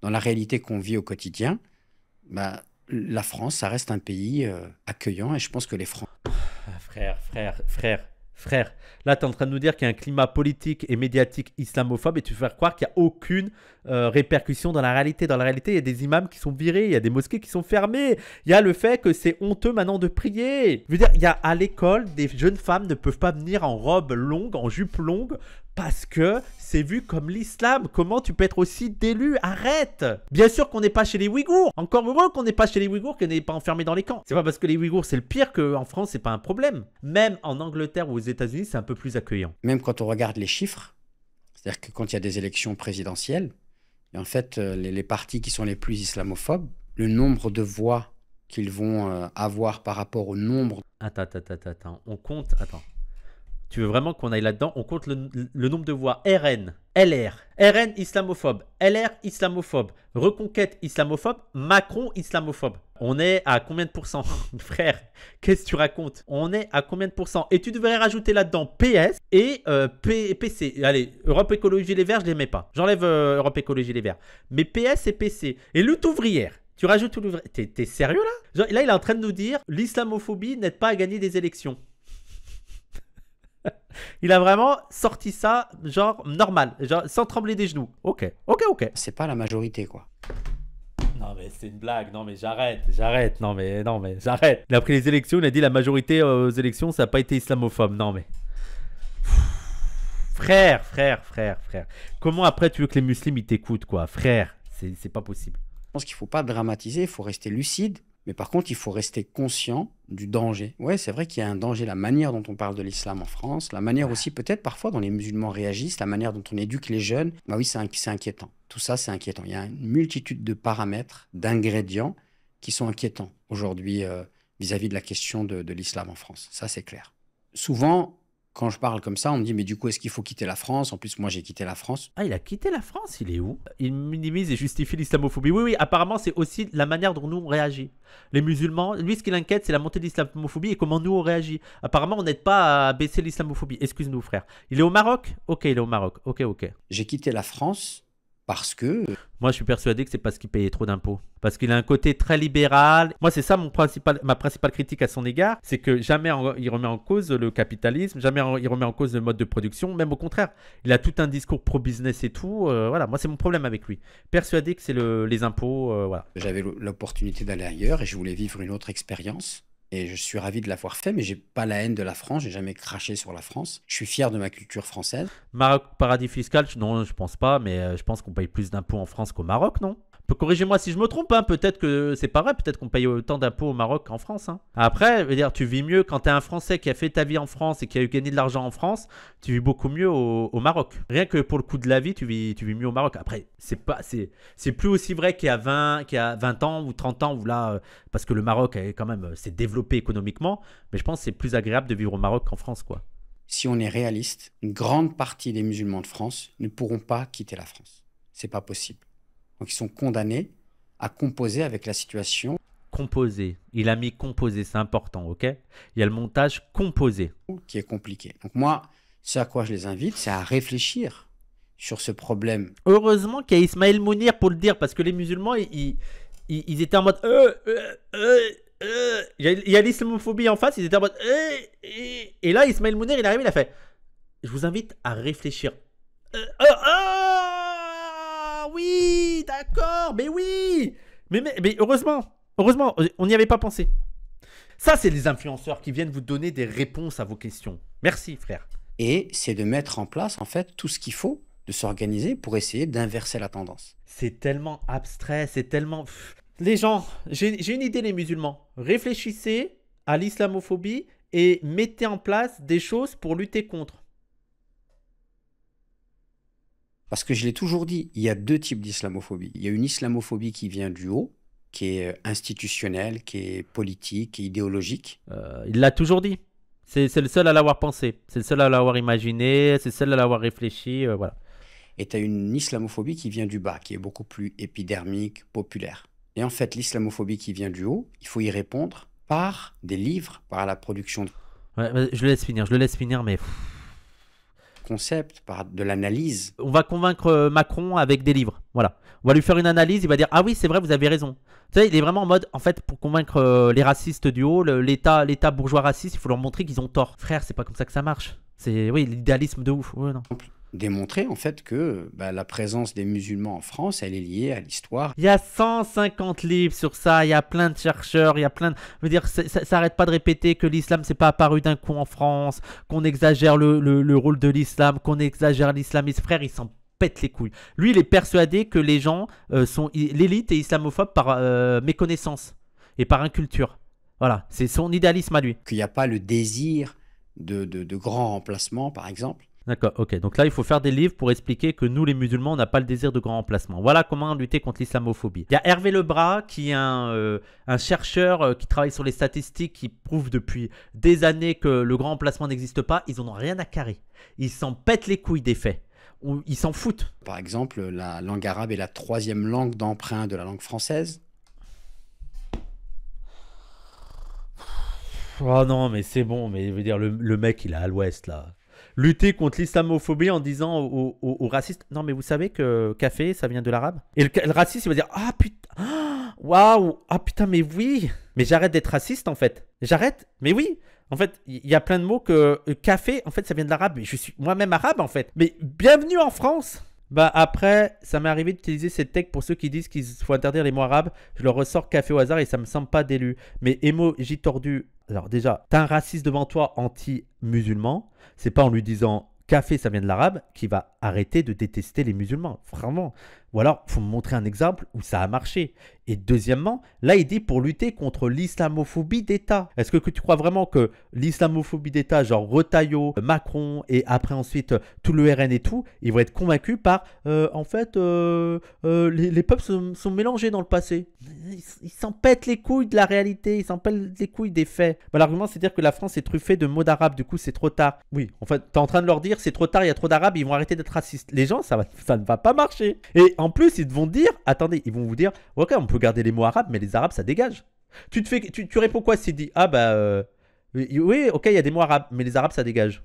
Dans la réalité qu'on vit au quotidien, bah, la France, ça reste un pays accueillant et je pense que les Français... Frère, là tu es en train de nous dire qu'il y a un climat politique et médiatique islamophobe et tu veux faire croire qu'il n'y a aucune répercussion dans la réalité. Dans la réalité, il y a des imams qui sont virés, il y a des mosquées qui sont fermées, il y a le fait que c'est honteux maintenant de prier. Je veux dire, il y a à l'école, des jeunes femmes ne peuvent pas venir en robe longue, en jupe longue, parce que c'est vu comme l'islam. Comment tu peux être aussi d'élu? Arrête! Bien sûr qu'on n'est pas chez les Ouïghours. Encore heureux qu'on n'est pas chez les Ouïghours, qu'on n'est pas enfermés dans les camps. C'est pas parce que les Ouïghours c'est le pire qu'en France c'est pas un problème. Même en Angleterre ou aux États-Unis c'est un peu plus accueillant. Même quand on regarde les chiffres, c'est-à-dire que quand il y a des élections présidentielles, et en fait les partis qui sont les plus islamophobes, le nombre de voix qu'ils vont avoir par rapport au nombre... Attends, on compte... Attends. Tu veux vraiment qu'on aille là-dedans? On compte le nombre de voix. RN, LR, RN islamophobe, LR islamophobe, Reconquête islamophobe, Macron islamophobe. On est à combien de pourcents? Frère, qu'est-ce que tu racontes? On est à combien de pourcents? Et tu devrais rajouter là-dedans PS et PC. Allez, Europe Écologie Les Verts, je ne les mets pas. J'enlève Europe Écologie Les Verts. Mais PS et PC. Et lutte ouvrière. Tu rajoutes tout l'ouvrière. T'es sérieux là? Genre, là, il est en train de nous dire l'islamophobie n'aide pas à gagner des élections. Il a vraiment sorti ça, genre normal, genre sans trembler des genoux. Ok, ok, ok. C'est pas la majorité, quoi. Non mais c'est une blague, non mais j'arrête, non mais j'arrête. Il a pris les élections, il a dit la majorité aux élections ça n'a pas été islamophobe, non mais... Frère. Comment après tu veux que les musulmans ils t'écoutent quoi, frère, c'est pas possible. Je pense qu'il ne faut pas dramatiser, il faut rester lucide, mais par contre, il faut rester conscient du danger. Ouais, c'est vrai qu'il y a un danger, la manière dont on parle de l'islam en France, la manière aussi peut-être parfois dont les musulmans réagissent, la manière dont on éduque les jeunes. Bah oui, c'est inquiétant. Tout ça, c'est inquiétant. Il y a une multitude de paramètres, d'ingrédients qui sont inquiétants aujourd'hui vis-à-vis de la question de l'islam en France. Ça, c'est clair. Souvent, quand je parle comme ça, on me dit, mais du coup, est-ce qu'il faut quitter la France? En plus, moi, j'ai quitté la France. Ah, il a quitté la France, il est où? Il minimise et justifie l'islamophobie. Oui, apparemment, c'est aussi la manière dont nous on réagit. Les musulmans, lui, ce qui l'inquiète, c'est la montée de l'islamophobie et comment nous on réagit. Apparemment, on n'aide pas à baisser l'islamophobie. Excuse-nous, frère. Il est au Maroc? Ok, il est au Maroc. Ok. J'ai quitté la France parce que... Moi, je suis persuadé que c'est parce qu'il payait trop d'impôts. Parce qu'il a un côté très libéral. Moi, c'est ça ma principale critique à son égard. C'est que jamais il remet en cause le capitalisme, jamais il remet en cause le mode de production. Même au contraire, il a tout un discours pro-business et tout. Voilà, moi, c'est mon problème avec lui. Persuadé que c'est les impôts. Voilà. J'avais l'opportunité d'aller ailleurs et je voulais vivre une autre expérience. Et je suis ravi de l'avoir fait, mais j'ai pas la haine de la France, j'ai jamais craché sur la France. Je suis fier de ma culture française. Maroc, paradis fiscal, non, je pense pas, mais je pense qu'on paye plus d'impôts en France qu'au Maroc, non? Corrigez-moi si je me trompe, hein. Peut-être que c'est pas vrai, peut-être qu'on paye autant d'impôts au Maroc qu'en France. Hein. Après, je veux dire, tu vis mieux quand tu es un Français qui a fait ta vie en France et qui a eu gagné de l'argent en France, tu vis beaucoup mieux au Maroc. Rien que pour le coût de la vie, tu vis mieux au Maroc. Après, c'est plus aussi vrai qu'il y a 20 ans ou 30 ans, où là, parce que le Maroc quand même s'est développé économiquement, mais je pense que c'est plus agréable de vivre au Maroc qu'en France, quoi. Si on est réaliste, une grande partie des musulmans de France ne pourront pas quitter la France. C'est pas possible. Donc, ils sont condamnés à composer avec la situation. Composer. Il a mis composer, c'est important, ok? Il y a le montage composé. Qui est compliqué. Donc, moi, ce à quoi je les invite, c'est à réfléchir sur ce problème. Heureusement qu'il y a Ismaël Mounir pour le dire, parce que les musulmans, ils étaient en mode... Il y a l'islamophobie en face, ils étaient en mode... Et là, Ismaël Mounir, il arrive, il a fait... Je vous invite à réfléchir. Oui, d'accord, mais oui. Mais heureusement, on n'y avait pas pensé. Ça, c'est les influenceurs qui viennent vous donner des réponses à vos questions. Merci, frère. Et c'est de mettre en place, en fait, tout ce qu'il faut, de s'organiser pour essayer d'inverser la tendance. C'est tellement abstrait, c'est tellement... Les gens, j'ai une idée, les musulmans. Réfléchissez à l'islamophobie et mettez en place des choses pour lutter contre. Parce que je l'ai toujours dit, il y a deux types d'islamophobie. Il y a une islamophobie qui vient du haut, qui est institutionnelle, qui est politique, qui est idéologique. Il l'a toujours dit. C'est le seul à l'avoir pensé. C'est le seul à l'avoir imaginé. C'est le seul à l'avoir réfléchi. Voilà. Et tu as une islamophobie qui vient du bas, qui est beaucoup plus épidermique, populaire. Et en fait, l'islamophobie qui vient du haut, il faut y répondre par des livres, par la production de... Ouais, je le laisse finir, mais... concept, par de l'analyse. On va convaincre Macron avec des livres. Voilà. On va lui faire une analyse. Il va dire ah oui, c'est vrai, vous avez raison. Tu sais, il est vraiment en mode en fait pour convaincre les racistes du haut, l'État bourgeois raciste, il faut leur montrer qu'ils ont tort. Frère, c'est pas comme ça que ça marche. C'est oui, l'idéalisme de ouf. Ouais, non. Démontrer en fait que la présence des musulmans en France, elle est liée à l'histoire. Il y a 150 livres sur ça, il y a plein de chercheurs, il y a plein de... Je veux dire, ça arrête pas de répéter que l'islam c'est pas apparu d'un coup en France, qu'on exagère le rôle de l'islam, qu'on exagère l'islamisme. Frère, il s'en pète les couilles. Lui, il est persuadé que les gens l'élite est islamophobe par méconnaissance et par inculture. Voilà, c'est son idéalisme à lui. Qu'il n'y a pas le désir de grands remplacements, par exemple. D'accord, ok. Donc là, il faut faire des livres pour expliquer que nous, les musulmans, on n'a pas le désir de grand remplacement. Voilà comment lutter contre l'islamophobie. Il y a Hervé Lebras, qui est un chercheur qui travaille sur les statistiques, qui prouve depuis des années que le grand remplacement n'existe pas. Ils en ont rien à carrer. Ils s'en pètent les couilles des faits. Ils s'en foutent. Par exemple, la langue arabe est la 3e langue d'emprunt de la langue française. Oh non, mais c'est bon. Mais je veux dire, le mec, il est à l'ouest, là. Lutter contre l'islamophobie en disant aux racistes non mais vous savez que café ça vient de l'arabe, et le raciste il va dire ah putain waouh ah putain mais oui mais j'arrête d'être raciste en fait, j'arrête mais oui En fait, il y a plein de mots que café, en fait, ça vient de l'arabe. Je suis moi-même arabe, en fait. Mais bienvenue en France. Bah après, ça m'est arrivé d'utiliser cette tech pour ceux qui disent qu'il faut interdire les mots arabes. Je leur ressors café au hasard et ça me semble pas d'élu. Mais emoji tordu. Alors déjà, t'as un raciste devant toi anti-musulman. C'est pas en lui disant café, ça vient de l'arabe, qui va arrêter de détester les musulmans. Vraiment. Ou alors, il faut me montrer un exemple où ça a marché. Et deuxièmement, là, il dit pour lutter contre l'islamophobie d'État. Est-ce que tu crois vraiment que l'islamophobie d'État, genre Retailleau, Macron et après ensuite tout le RN et tout, ils vont être convaincus par en fait, les peuples sont mélangés dans le passé. Ils s'en pètent les couilles de la réalité, ils s'en pètent les couilles des faits. Bah, l'argument, c'est de dire que la France est truffée de mots d'arabe, du coup, c'est trop tard. Oui, en fait, t'es en train de leur dire c'est trop tard, il y a trop d'arabes, ils vont arrêter d'être racistes. Les gens, ça ne va pas marcher. Et en plus, ils vont dire, attendez, ils vont vous dire, ok, on peut garder les mots arabes, mais les arabes, ça dégage. Tu réponds quoi s'il dit, ah bah, oui, ok, il y a des mots arabes, mais les arabes, ça dégage.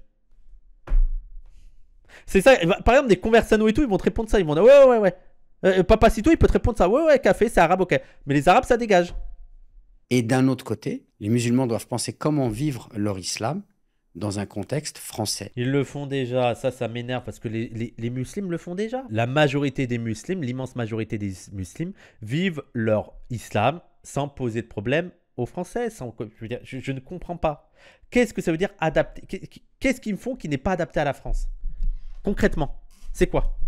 C'est ça, par exemple, des conversano et tout, ils vont te répondre ça, ils vont dire, ouais. Papacito, il peut te répondre ça, ouais, café, c'est arabe, ok. Mais les arabes, ça dégage. Et d'un autre côté, les musulmans doivent penser comment vivre leur islam dans un contexte français. Ils le font déjà, ça m'énerve parce que les musulmans le font déjà. La majorité des musulmans, l'immense majorité des musulmans vivent leur islam sans poser de problème aux Français. Je ne comprends pas. Qu'est-ce que ça veut dire adapter? Qu'est-ce qu'ils font qui n'est pas adapté à la France? Concrètement, c'est quoi?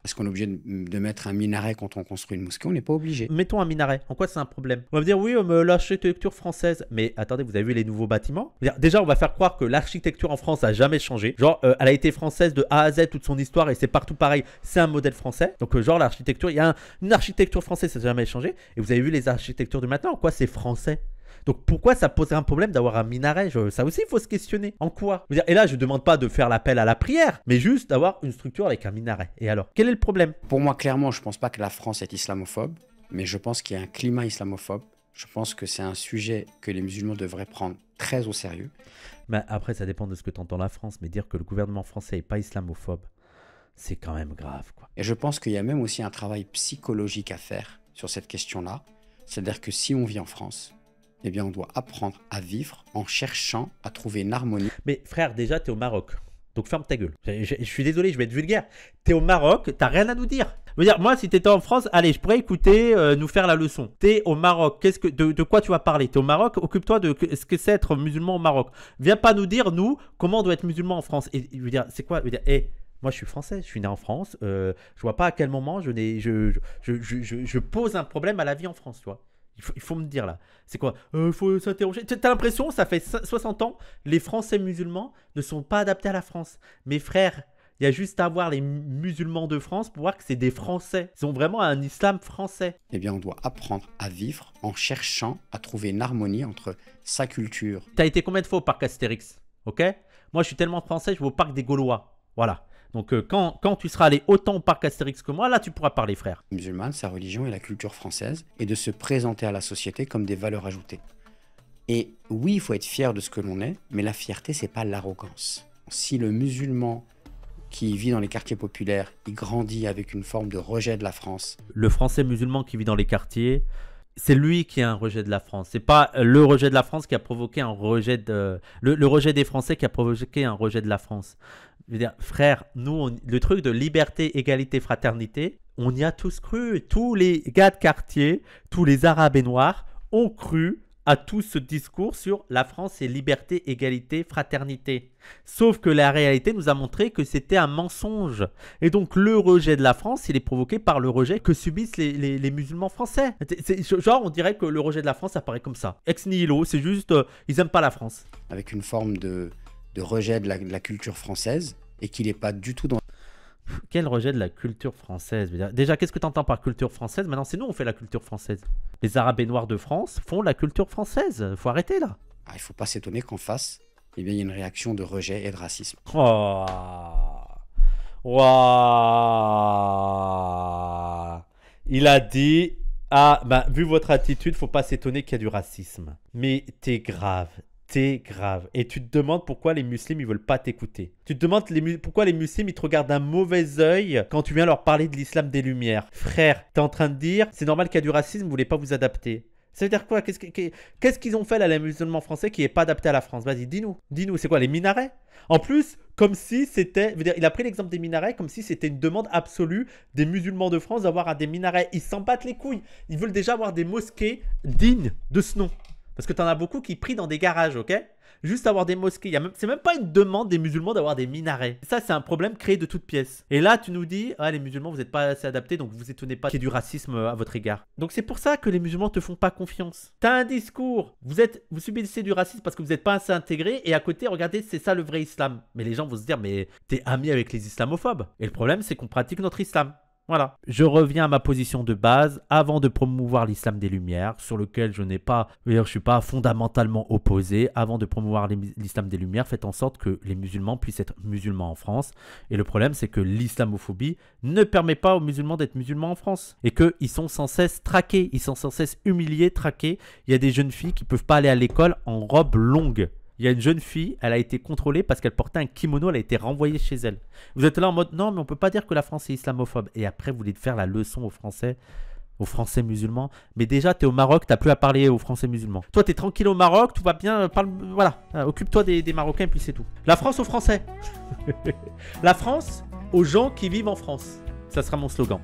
Est-ce qu'on est obligé de mettre un minaret quand on construit une mosquée? On n'est pas obligé. Mettons un minaret. En quoi c'est un problème? On va me dire oui, l'architecture française. Mais attendez, vous avez vu les nouveaux bâtiments? Déjà, on va faire croire que l'architecture en France a jamais changé. Genre, elle a été française de A à Z toute son histoire et c'est partout pareil. C'est un modèle français. Donc, genre, l'architecture, il y a une architecture française, ça n'a jamais changé. Et vous avez vu les architectures de maintenant? En quoi c'est français? Donc pourquoi ça poserait un problème d'avoir un minaret? Ça aussi, il faut se questionner. En quoi? Et là, je ne demande pas de faire l'appel à la prière, mais juste d'avoir une structure avec un minaret. Et alors, quel est le problème? Pour moi, clairement, je ne pense pas que la France est islamophobe, mais je pense qu'il y a un climat islamophobe. Je pense que c'est un sujet que les musulmans devraient prendre très au sérieux. Mais après, ça dépend de ce que tu entends la France, mais dire que le gouvernement français n'est pas islamophobe, c'est quand même grave, quoi. Et je pense qu'il y a même aussi un travail psychologique à faire sur cette question-là. C'est-à-dire que si on vit en France, eh bien, on doit apprendre à vivre en cherchant à trouver une harmonie. Mais frère, déjà, t'es au Maroc. Donc ferme ta gueule. Je suis désolé, je vais être vulgaire. T'es au Maroc, t'as rien à nous dire. Je veux dire, moi, si t'étais en France, allez, je pourrais écouter, nous faire la leçon. T'es au Maroc. De quoi tu vas parler? T'es au Maroc, occupe-toi de ce que c'est être musulman au Maroc. Viens pas nous dire, nous, comment on doit être musulman en France. Et je veux dire, c'est quoi? Je veux dire, moi, je suis français, je suis né en France. Je vois pas à quel moment je pose un problème à la vie en France, tu vois. Il faut me dire là, c'est quoi? Il faut s'interroger. T'as l'impression, ça fait 60 ans, les Français musulmans ne sont pas adaptés à la France. Mes frères, il y a juste à voir les musulmans de France pour voir que c'est des Français. Ils ont vraiment un islam français. Eh bien, on doit apprendre à vivre en cherchant à trouver une harmonie entre sa culture. T'as été combien de fois au parc Astérix? Ok? Moi, je suis tellement français, je vais au parc des Gaulois. Voilà. Donc, quand tu seras allé autant au parc Astérix que moi, là, tu pourras parler, frère. Musulmane, sa religion et la culture française, et de se présenter à la société comme des valeurs ajoutées. Et oui, il faut être fier de ce que l'on est, mais la fierté, c'est pas l'arrogance. Si le musulman qui vit dans les quartiers populaires, il grandit avec une forme de rejet de la France. Le français musulman qui vit dans les quartiers, c'est lui qui a un rejet de la France. C'est pas le rejet de la France qui a provoqué un rejet de... Le rejet des Français qui a provoqué un rejet de la France. Je veux dire, frère, nous, le truc de liberté, égalité, fraternité, on y a tous cru. Tous les gars de quartier, tous les Arabes et Noirs ont cru à tout ce discours sur la France c'est liberté, égalité, fraternité. Sauf que la réalité nous a montré que c'était un mensonge. Et donc le rejet de la France, il est provoqué par le rejet que subissent les musulmans français. Genre on dirait que le rejet de la France apparaît comme ça. Ex nihilo, c'est juste, ils aiment pas la France. Avec une forme de rejet de la culture française et qu'il n'est pas du tout dans... Quel rejet de la culture française? Déjà, qu'est-ce que tu entends par culture française? Maintenant, c'est nous, on fait la culture française. Les Arabes et Noirs de France font la culture française. Faut arrêter, là. Il ne faut pas s'étonner qu'en face, eh bien, il y a une réaction de rejet et de racisme. Oh. Wow. Il a dit... Ah, bah, vu votre attitude, faut pas s'étonner qu'il y a du racisme. Mais t'es grave. T'es grave. Et tu te demandes pourquoi les musulmans ils veulent pas t'écouter. Tu te demandes pourquoi les musulmans ils te regardent d'un mauvais œil quand tu viens leur parler de l'islam des Lumières. Frère, t'es en train de dire c'est normal qu'il y a du racisme, vous voulez pas vous adapter. Ça veut dire quoi? Qu'est-ce qu'ils ont fait là, les musulmans français qui n'est pas adapté à la France? Vas-y, dis-nous. Dis-nous, c'est quoi les minarets? En plus, comme si c'était. Je veux dire, il a pris l'exemple des minarets comme si c'était une demande absolue des musulmans de France d'avoir des minarets. Ils s'en battent les couilles. Ils veulent déjà avoir des mosquées dignes de ce nom. Parce que t'en as beaucoup qui prient dans des garages, ok? Juste avoir des mosquées. C'est même pas une demande des musulmans d'avoir des minarets. Ça, c'est un problème créé de toutes pièces. Et là, tu nous dis, ah, les musulmans, vous n'êtes pas assez adaptés, donc vous étonnez pas qu'il y ait du racisme à votre égard. Donc c'est pour ça que les musulmans te font pas confiance. T'as un discours, vous subissez du racisme parce que vous n'êtes pas assez intégrés, et à côté, regardez, c'est ça le vrai islam. Mais les gens vont se dire, mais t'es ami avec les islamophobes. Et le problème, c'est qu'on pratique notre islam. Voilà. Je reviens à ma position de base avant de promouvoir l'islam des Lumières, sur lequel je suis pas fondamentalement opposé. Avant de promouvoir l'islam des Lumières, faites en sorte que les musulmans puissent être musulmans en France. Et le problème, c'est que l'islamophobie ne permet pas aux musulmans d'être musulmans en France. Et qu'ils sont sans cesse traqués, ils sont sans cesse humiliés, traqués. Il y a des jeunes filles qui ne peuvent pas aller à l'école en robe longue. Il y a une jeune fille, elle a été contrôlée parce qu'elle portait un kimono, elle a été renvoyée chez elle. Vous êtes là en mode, non, mais on ne peut pas dire que la France est islamophobe. Et après, vous voulez faire la leçon aux Français musulmans. Mais déjà, tu es au Maroc, tu n'as plus à parler aux Français musulmans. Toi, tu es tranquille au Maroc, tout va bien, voilà, occupe-toi des Marocains et puis c'est tout. La France aux Français. La France aux gens qui vivent en France. Ça sera mon slogan.